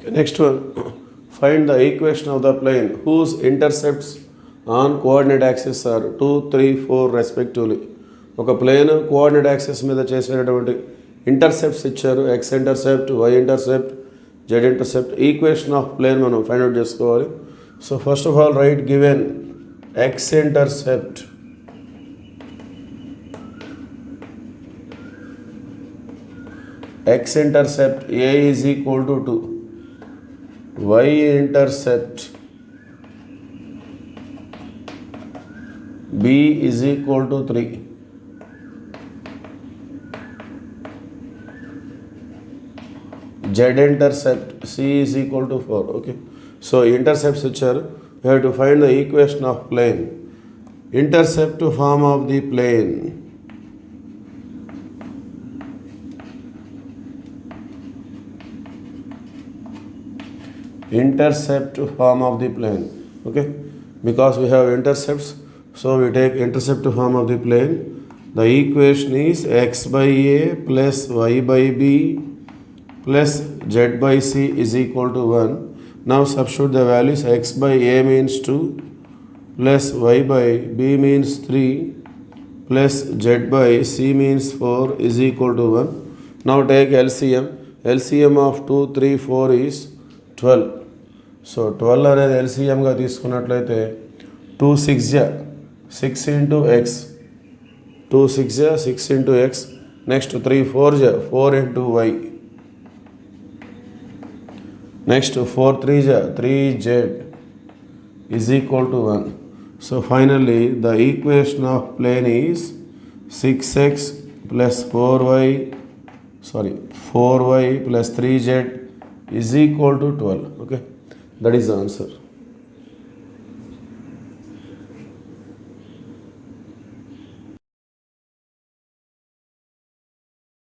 Next one, find the equation of the plane whose intercepts on coordinate axis are 2, 3, 4 respectively. ఒక plane coordinate axis మీద చేసేటటువంటి intercepts ఇచ్చారు. X intercept, Y intercept, Z intercept. Equation of plane మనం find out చేసుకోవాలి. So first of all write given X intercept. X intercept A is equal to 2. Y intercept B is equal to 3. Z intercept C is equal to 4. Okay. So intercepts which are, we have to find the equation of plane. Intercept form of the plane. Intercept form of the plane. Okay, because we have intercepts, so we take intercept form of the plane. The equation is x by a plus y by b plus z by c is equal to 1. Now substitute the values. X by a means 2 plus y by b means 3 plus z by c means 4 is equal to 1. Now take LCM. LCM of 2, 3, 4 is 12. So 12 అనేది ఎల్సిఎంగా తీసుకున్నట్లయితే 2 6 into X, 2 6 into X. Next 3 4 into Y. Next 4 3 Z is equal to 1. So finally the equation of plane is 6x plus 4y plus 3z is equal to 12. Okay, that is the answer.